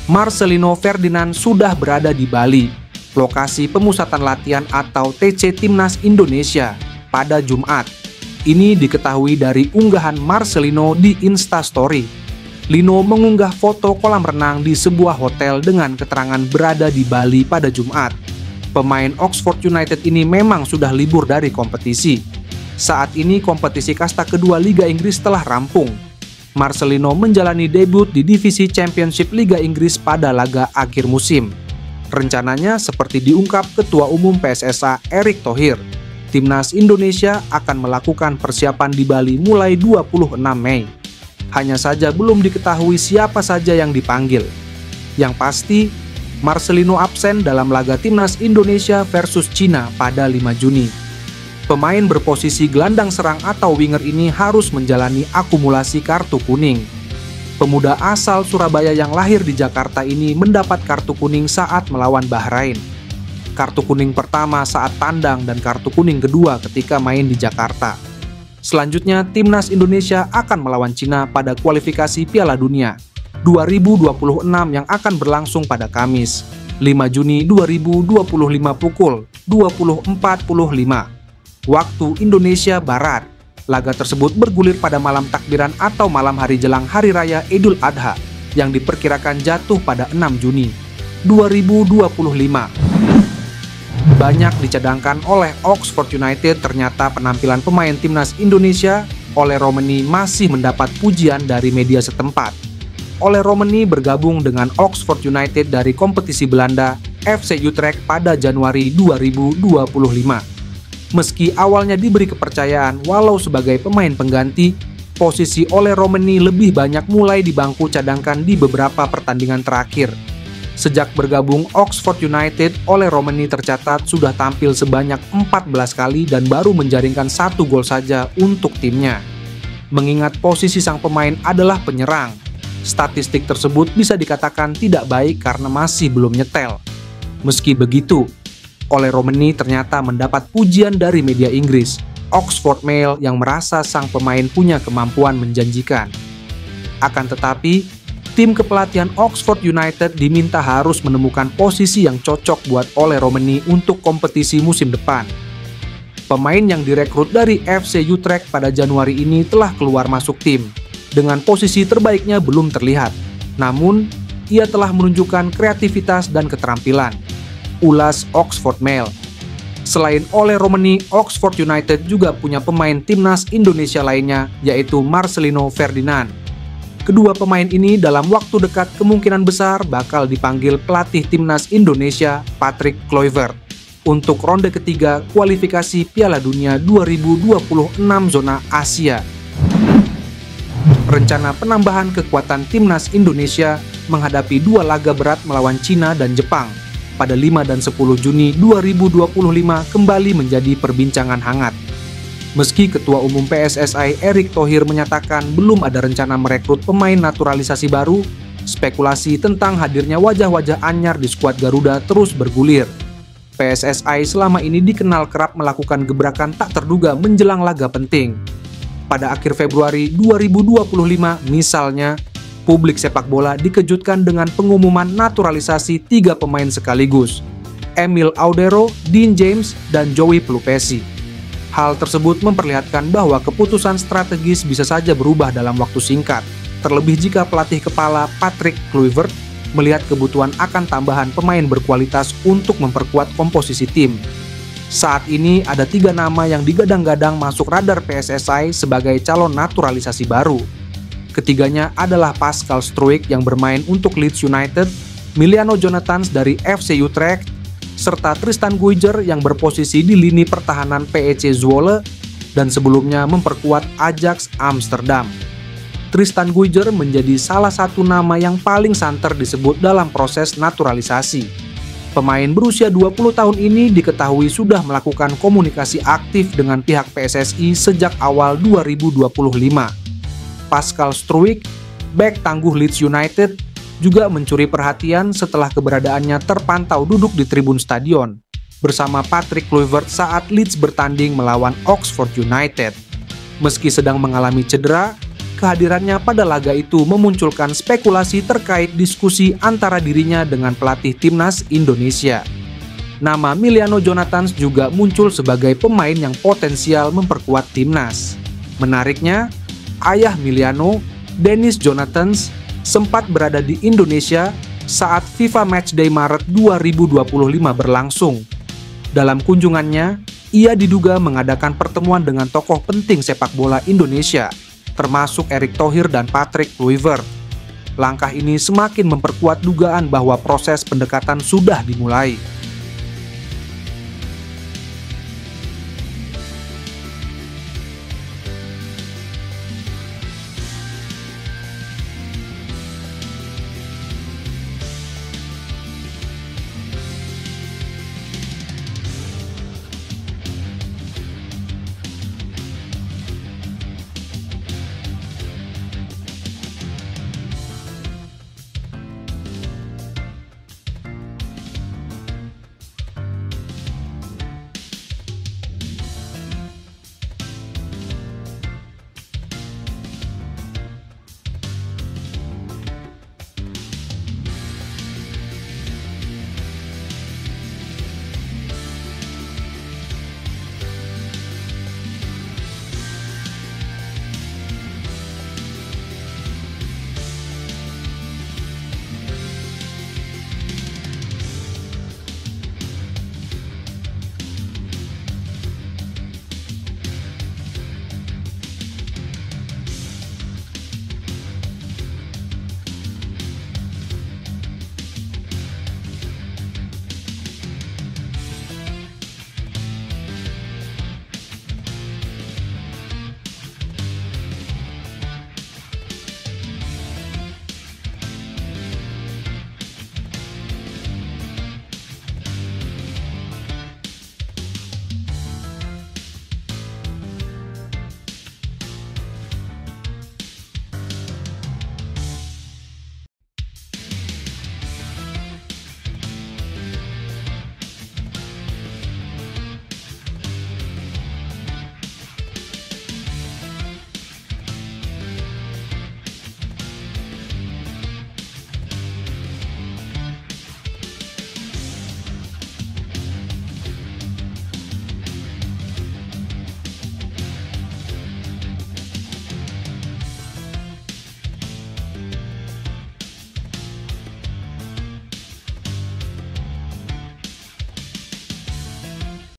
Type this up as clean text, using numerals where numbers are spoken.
Marcelino Ferdinand sudah berada di Bali, lokasi pemusatan latihan atau TC Timnas Indonesia, pada Jumat. Ini diketahui dari unggahan Marcelino di Instastory. Lino mengunggah foto kolam renang di sebuah hotel dengan keterangan berada di Bali pada Jumat. Pemain Oxford United ini memang sudah libur dari kompetisi. Saat ini kompetisi kasta kedua Liga Inggris telah rampung. Marcelino menjalani debut di divisi Championship Liga Inggris pada laga akhir musim. Rencananya seperti diungkap Ketua Umum PSSA Erick Thohir, Timnas Indonesia akan melakukan persiapan di Bali mulai 26 Mei. Hanya saja belum diketahui siapa saja yang dipanggil. Yang pasti, Marcelino absen dalam laga Timnas Indonesia versus Cina pada 5 Juni. Pemain berposisi gelandang serang atau winger ini harus menjalani akumulasi kartu kuning. Pemuda asal Surabaya yang lahir di Jakarta ini mendapat kartu kuning saat melawan Bahrain. Kartu kuning pertama saat tandang dan kartu kuning kedua ketika main di Jakarta. Selanjutnya, Timnas Indonesia akan melawan Cina pada kualifikasi Piala Dunia 2026 yang akan berlangsung pada Kamis, 5 Juni 2025 pukul 20.45 waktu Indonesia Barat. Laga tersebut bergulir pada malam takbiran atau malam hari jelang Hari Raya Idul Adha yang diperkirakan jatuh pada 6 Juni 2025. Banyak dicadangkan oleh Oxford United, ternyata penampilan pemain Timnas Indonesia Ole Romeni masih mendapat pujian dari media setempat. Ole Romeni bergabung dengan Oxford United dari kompetisi Belanda FC Utrecht pada Januari 2025. Meski awalnya diberi kepercayaan walau sebagai pemain pengganti, posisi Ole Romeni lebih banyak mulai di bangku cadangkan di beberapa pertandingan terakhir. Sejak bergabung Oxford United, Ole Romeni tercatat sudah tampil sebanyak 14 kali dan baru menjaringkan 1 gol saja untuk timnya. Mengingat posisi sang pemain adalah penyerang, statistik tersebut bisa dikatakan tidak baik karena masih belum nyetel. Meski begitu, Ole Romeni ternyata mendapat pujian dari media Inggris, Oxford Mail, yang merasa sang pemain punya kemampuan menjanjikan. Akan tetapi, tim kepelatihan Oxford United diminta harus menemukan posisi yang cocok buat Ole Romeni untuk kompetisi musim depan. Pemain yang direkrut dari FC Utrecht pada Januari ini telah keluar masuk tim, dengan posisi terbaiknya belum terlihat. Namun, ia telah menunjukkan kreativitas dan keterampilan. Ulas Oxford Mail. Selain Ole Romeni, Oxford United juga punya pemain Timnas Indonesia lainnya, yaitu Marcelino Ferdinand. Kedua pemain ini dalam waktu dekat kemungkinan besar bakal dipanggil pelatih Timnas Indonesia Patrick Kluivert untuk ronde ketiga kualifikasi Piala Dunia 2026 zona Asia. Rencana penambahan kekuatan Timnas Indonesia menghadapi 2 laga berat melawan Cina dan Jepang pada 5 dan 10 Juni 2025 kembali menjadi perbincangan hangat. Meski Ketua Umum PSSI Erick Thohir menyatakan belum ada rencana merekrut pemain naturalisasi baru, spekulasi tentang hadirnya wajah-wajah anyar di skuad Garuda terus bergulir. PSSI selama ini dikenal kerap melakukan gebrakan tak terduga menjelang laga penting. Pada akhir Februari 2025 misalnya, publik sepak bola dikejutkan dengan pengumuman naturalisasi 3 pemain sekaligus, Emil Audero, Dean James, dan Joey Pelupesi. Hal tersebut memperlihatkan bahwa keputusan strategis bisa saja berubah dalam waktu singkat, terlebih jika pelatih kepala Patrick Kluivert melihat kebutuhan akan tambahan pemain berkualitas untuk memperkuat komposisi tim. Saat ini ada 3 nama yang digadang-gadang masuk radar PSSI sebagai calon naturalisasi baru. Ketiganya adalah Pascal Struijk yang bermain untuk Leeds United, Miliano Jonathans dari FC Utrecht, serta Tristan Guijer yang berposisi di lini pertahanan PEC Zwolle dan sebelumnya memperkuat Ajax Amsterdam. Tristan Guijer menjadi salah satu nama yang paling santer disebut dalam proses naturalisasi. Pemain berusia 20 tahun ini diketahui sudah melakukan komunikasi aktif dengan pihak PSSI sejak awal 2025. Pascal Struijk, bek tangguh Leeds United, juga mencuri perhatian setelah keberadaannya terpantau duduk di tribun stadion bersama Patrick Kluivert saat Leeds bertanding melawan Oxford United. Meski sedang mengalami cedera, kehadirannya pada laga itu memunculkan spekulasi terkait diskusi antara dirinya dengan pelatih timnas Indonesia. Nama Miliano Jonathans juga muncul sebagai pemain yang potensial memperkuat timnas. Menariknya, ayah Miliano, Dennis Jonathans, sempat berada di Indonesia saat FIFA Matchday Maret 2025 berlangsung. Dalam kunjungannya, ia diduga mengadakan pertemuan dengan tokoh penting sepak bola Indonesia, termasuk Erick Thohir dan Patrick Kluivert. Langkah ini semakin memperkuat dugaan bahwa proses pendekatan sudah dimulai.